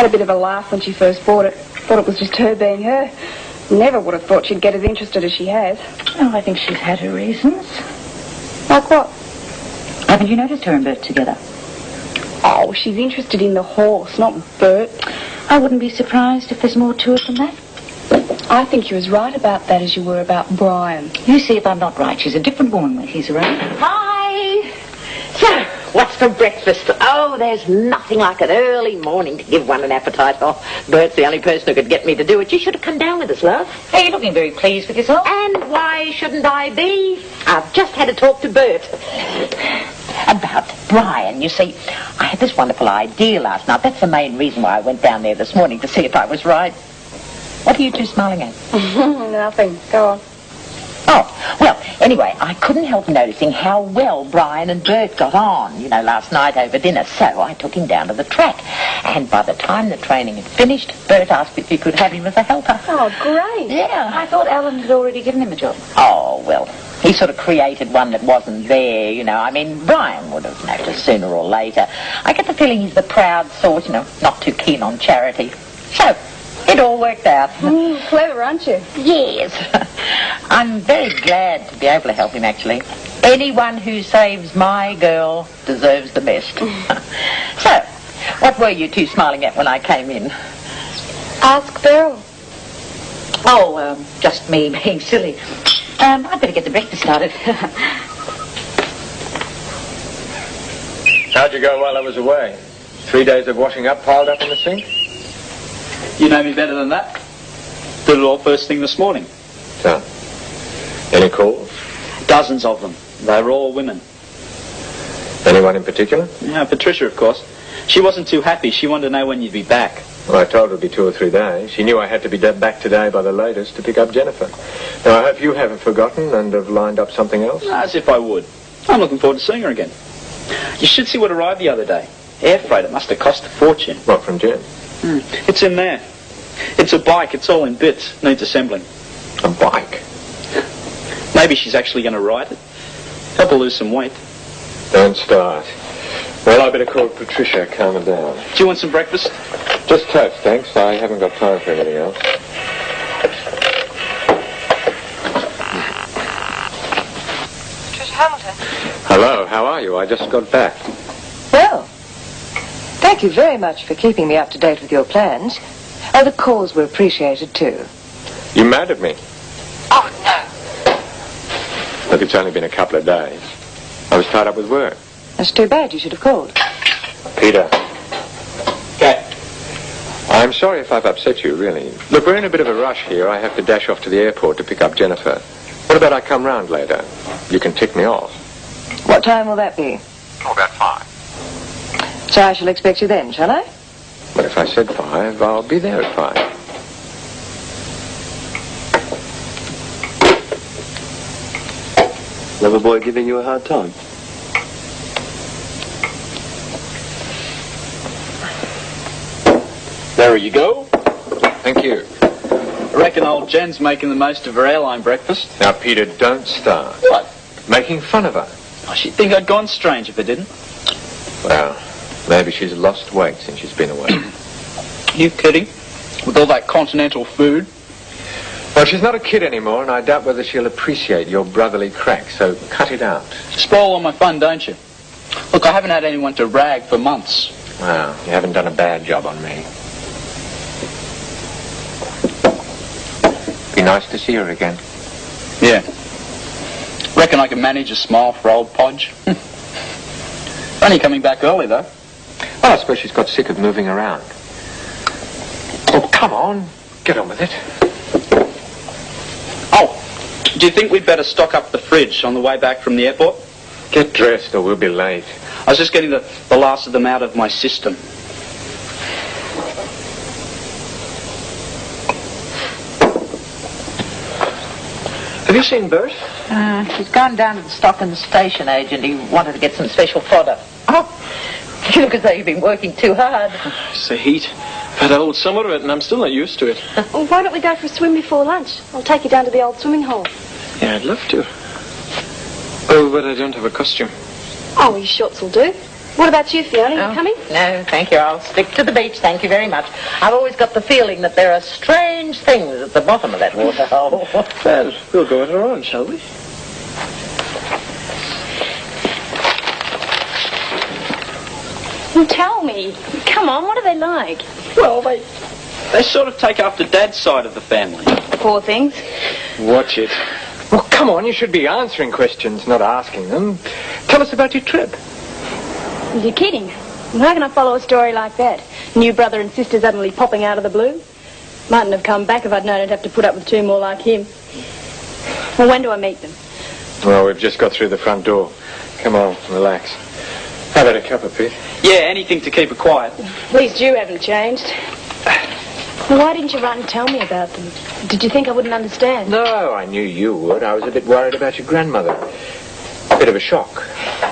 Had a bit of a laugh when she first bought it. Thought it was just her being her. Never would have thought she'd get as interested as she has. Oh, I think she's had her reasons. Like what? Haven't you noticed her and Bert together? Oh, she's interested in the horse, not Bert. I wouldn't be surprised if there's more to it than that. I think you're as right about that as you were about Brian. You see if I'm not right. She's a different woman when he's around. Hi! So, what's for breakfast? Oh, there's nothing like an early morning to give one an appetite. Oh, Bert's the only person who could get me to do it. You should have come down with us, love. Hey, you're looking very pleased with yourself. And why shouldn't I be? I've just had a talk to Bert. About Brian, you see, I had this wonderful idea last night. That's the main reason why I went down there this morning, to see if I was right. What are you two smiling at? Nothing. Go on. Oh, well, anyway, I couldn't help noticing how well Brian and Bert got on, last night over dinner. So I took him down to the track. And by the time the training had finished, Bert asked if he could have him as a helper. Oh, great. Yeah. I thought Alan had already given him a job. Oh, well, he sort of created one that wasn't there, Brian would have noticed sooner or later. I get the feeling he's the proud sort, not too keen on charity. So, it all worked out. Clever, aren't you? Yes. I'm very glad to be able to help him, actually. Anyone who saves my girl deserves the best. So, what were you two smiling at when I came in? Ask Beryl. Oh, just me being silly. I'd better get the breakfast started. How'd you go while I was away? 3 days of washing up piled up in the sink? You know me better than that. Did it all first thing this morning. So, any calls? Dozens of them. They were all women. Anyone in particular? Yeah, Patricia, of course. She wasn't too happy. She wanted to know when you'd be back. Well, I told her it'd be 2 or 3 days. She knew I had to be back today by the latest to pick up Jennifer. Now, I hope you haven't forgotten and have lined up something else. As if I would. I'm looking forward to seeing her again. You should see what arrived the other day. Air freight. It must have cost a fortune. What, from Jen? It's in there. It's a bike. It's all in bits. Needs assembling. A bike? Maybe she's actually going to ride it. Help her lose some weight. Don't start. Well, I better call Patricia, calm her down. Do you want some breakfast? Just toast, thanks. I haven't got time for anything else. Patricia Hamilton. Hello, how are you? I just got back. Well, thank you very much for keeping me up to date with your plans. Oh, the calls were appreciated too. You mad at me? Oh, no. Look, it's only been a couple of days. I was tied up with work. That's too bad. You should have called. Peter. Okay. I'm sorry if I've upset you, really. Look, we're in a bit of a rush here. I have to dash off to the airport to pick up Jennifer. What about I come round later? You can tick me off. What time will that be? Oh, about 5. So I shall expect you then, shall I? But if I said 5, I'll be there at 5. Lover boy giving you a hard time? There you go. Thank you. I reckon old Jen's making the most of her airline breakfast. Now, Peter, don't start. What? Making fun of her. Oh, she'd think I'd gone strange if I didn't. Well, maybe she's lost weight since she's been away. You kidding? With all that continental food? Well, she's not a kid anymore, and I doubt whether she'll appreciate your brotherly crack, so cut it out. You spoil all my fun, don't you? Look, I haven't had anyone to rag for months. Well, you haven't done a bad job on me. Be nice to see her again. Yeah. Reckon I can manage a smile for old Podge. Only coming back early, though. Well, I suppose she's got sick of moving around. Oh, come on. Get on with it. Oh, do you think we'd better stock up the fridge on the way back from the airport? Get dressed or we'll be late. I was just getting the last of them out of my system. Have you seen Bert? He's gone down to the stock and station agent. He wanted to get some special fodder. Oh, you look as though you've been working too hard. It's the heat. I've had a whole summer of it and I'm still not used to it. Well, why don't we go for a swim before lunch? I'll take you down to the old swimming hole. Yeah, I'd love to. Oh, but I don't have a costume. Oh, your shorts will do. What about you, Fiona? You coming? No, thank you. I'll stick to the beach, thank you very much. I've always got the feeling that there are strange things at the bottom of that waterhole. Well, we'll go at our own, shall we? Well, tell me. Come on, what are they like? Well, they sort of take after Dad's side of the family. Poor things. Watch it. Well, come on, you should be answering questions, not asking them. Tell us about your trip. You're kidding. Well, how can I follow a story like that? New brother and sister suddenly popping out of the blue? Mightn't have come back if I'd known I'd have to put up with 2 more like him. Well, when do I meet them? Well, we've just got through the front door. Come on, relax. How about a cup of Pete? Yeah, anything to keep it quiet. At least you haven't changed. Well, why didn't you write and tell me about them? Did you think I wouldn't understand? No, I knew you would. I was a bit worried about your grandmother. A bit of a shock.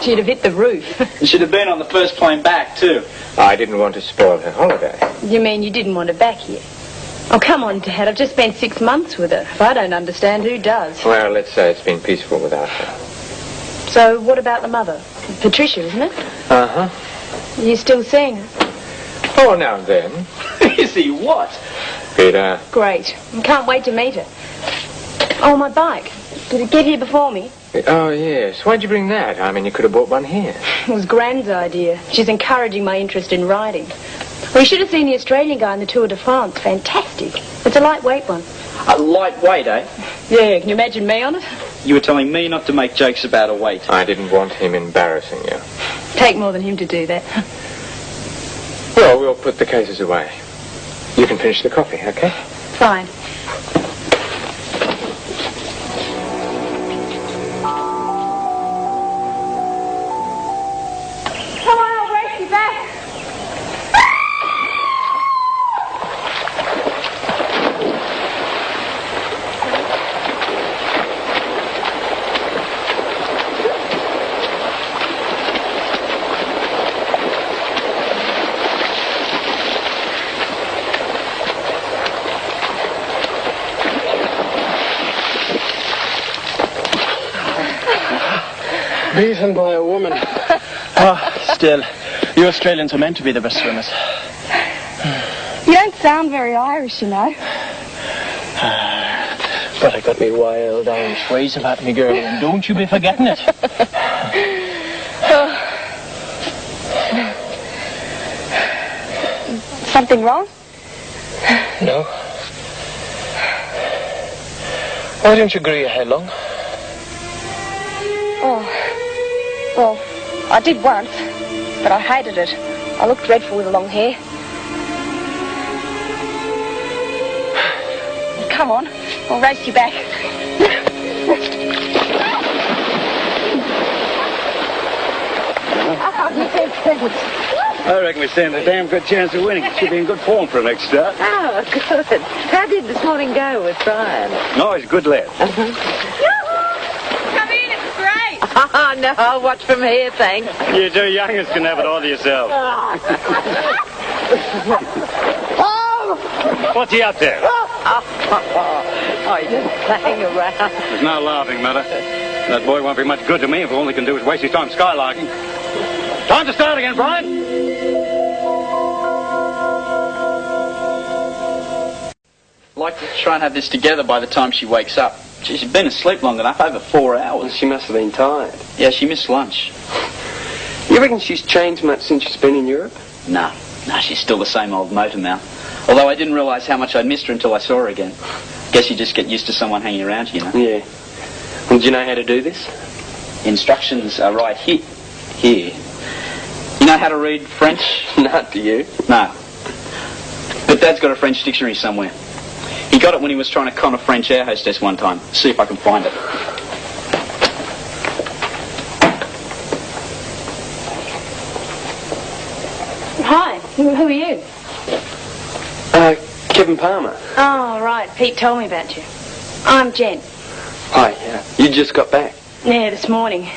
She'd have hit the roof. And she'd have been on the first plane back, too. I didn't want to spoil her holiday. You mean you didn't want her back here? Oh, come on, Dad. I've just spent 6 months with her. If I don't understand, who does? Well, let's say it's been peaceful without her. So, what about the mother? Patricia, isn't it? Uh-huh. You still seeing her? Oh, now and then. Is he what? Peter. Great. I can't wait to meet her. Oh, my bike. Did it get here before me? Oh, yes. Why'd you bring that? I mean, you could have bought one here. It was Gran's idea. She's encouraging my interest in riding. Well, you should have seen the Australian guy in the Tour de France. Fantastic. It's a lightweight one. A lightweight, eh? Yeah, can you imagine me on it? You were telling me not to make jokes about a weight. I didn't want him embarrassing you. Take more than him to do that. Well, we'll put the cases away. You can finish the coffee, okay? Fine. Come on, I'll race you back. Beaten by a woman. Still, you Australians are meant to be the best swimmers. You don't sound very Irish, you know. But I got me wild Irish ways about me, girl, and don't you be forgetting it. Something wrong? No. Why don't you grow your hair long? Oh, well, I did once, but I hated it. I looked dreadful with long hair. Come on, I'll race you back. I reckon we stand a damn good chance of winning. She'll be in good form for the next start. Oh, good. How did this morning go with Brian? No, he's a good lad. Come in, it's great. Oh, no, I'll watch from here, thanks. You two youngers can have it all to yourself. What's he up to? Oh, he's just playing around. There's no laughing matter. That boy won't be much good to me if all he can do is waste his time skylarking. Time to start again, Brian. I'd like to try and have this together by the time she wakes up. She's been asleep long enough, over 4 hours. She must have been tired. Yeah, she missed lunch. You reckon she's changed much since she's been in Europe? No, she's still the same old motor mouth. Although I didn't realise how much I'd missed her until I saw her again. Guess you just get used to someone hanging around you know. Yeah. Well, do you know how to do this? Instructions are right here. Here. You know how to read French? No, do you? No. But Dad's got a French dictionary somewhere. He got it when he was trying to con a French air hostess one time. See if I can find it. Hi, who are you? Kevin Palmer. Oh, right, Pete told me about you. I'm Jen. Hi, you just got back. Yeah, this morning.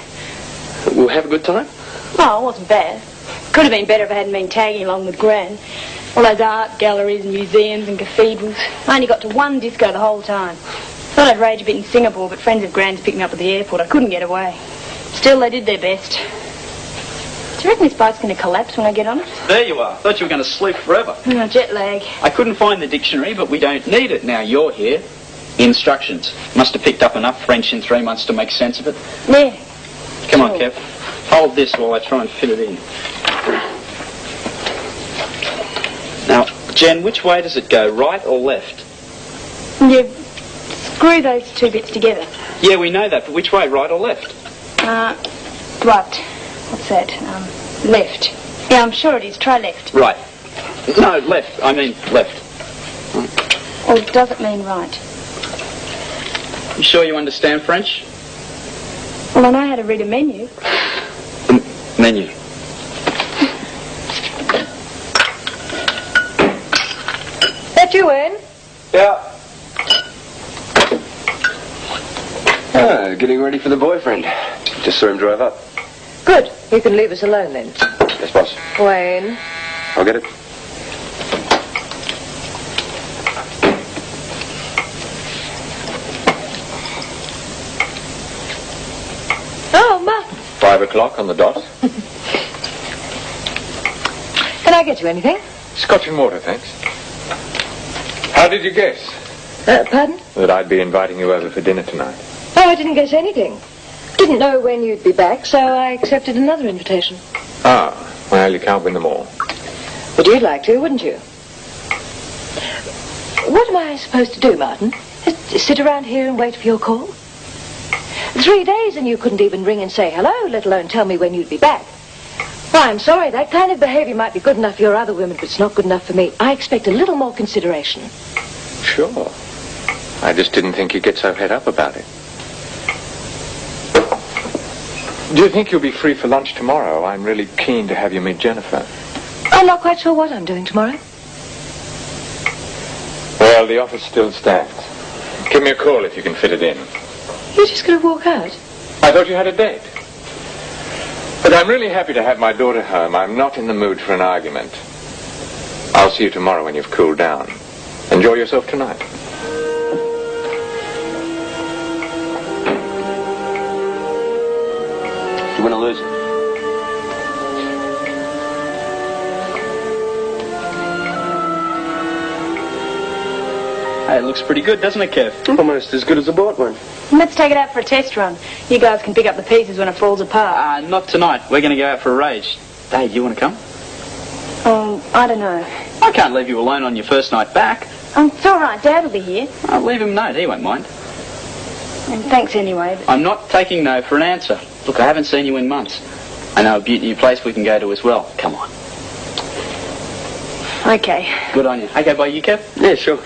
We'll have a good time? Oh, it wasn't bad. Could have been better if I hadn't been tagging along with Gran. All those art galleries and museums and cathedrals. I only got to one disco the whole time. Thought I'd rage a bit in Singapore, but friends of Gran's picked me up at the airport. I couldn't get away. Still, they did their best. Do you reckon this boat's going to collapse when I get on it? There you are. Thought you were going to sleep forever. Oh, jet lag. I couldn't find the dictionary, but we don't need it now you're here. Instructions. Must have picked up enough French in 3 months to make sense of it. Yeah. Come on, Kev. Hold this while I try and fit it in. Now, Jen, which way does it go, right or left? You screw those two bits together. Yeah, we know that, but which way, right or left? Right. What's that? Left. Yeah, I'm sure it is. Try left. Right. No, left. I mean left. Or does it mean right? You sure you understand French? Well, I know how to read a menu. Menu. That you, Anne? Yeah. Ah, getting ready for the boyfriend. Just saw him drive up. Good. You can leave us alone then. Yes, boss. Wayne. I'll get it. Oh, Martin. 5 o'clock on the dot. Can I get you anything? Scotch and water, thanks. How did you guess Pardon? that I'd be inviting you over for dinner tonight? Oh, I didn't guess anything. Didn't know when you'd be back, so I accepted another invitation. Ah, well, you can't win them all. But you'd like to, wouldn't you? What am I supposed to do, Martin? Just sit around here and wait for your call? 3 days and you couldn't even ring and say hello, let alone tell me when you'd be back. Well, I'm sorry, that kind of behaviour might be good enough for your other women, but it's not good enough for me. I expect a little more consideration. Sure. I just didn't think you'd get so head up about it. Do you think you'll be free for lunch tomorrow? I'm really keen to have you meet Jennifer. I'm not quite sure what I'm doing tomorrow. Well, the office still stands. Give me a call if you can fit it in. You're just going to walk out? I thought you had a date. But I'm really happy to have my daughter home. I'm not in the mood for an argument. I'll see you tomorrow when you've cooled down. Enjoy yourself tonight. You win or lose it? Hey, it looks pretty good, doesn't it, Kev? Almost as good as a bought one. Let's take it out for a test run. You guys can pick up the pieces when it falls apart. Not tonight. We're going to go out for a rage. Dave, you want to come? I don't know. I can't leave you alone on your first night back. It's all right. Dad will be here. I'll leave him a note. He won't mind. And thanks anyway. But... I'm not taking no for an answer. Look, I haven't seen you in months. I know a beauty new place we can go to as well. Come on. Okay. Good on you. Okay, bye, you, Kev? Yeah, sure.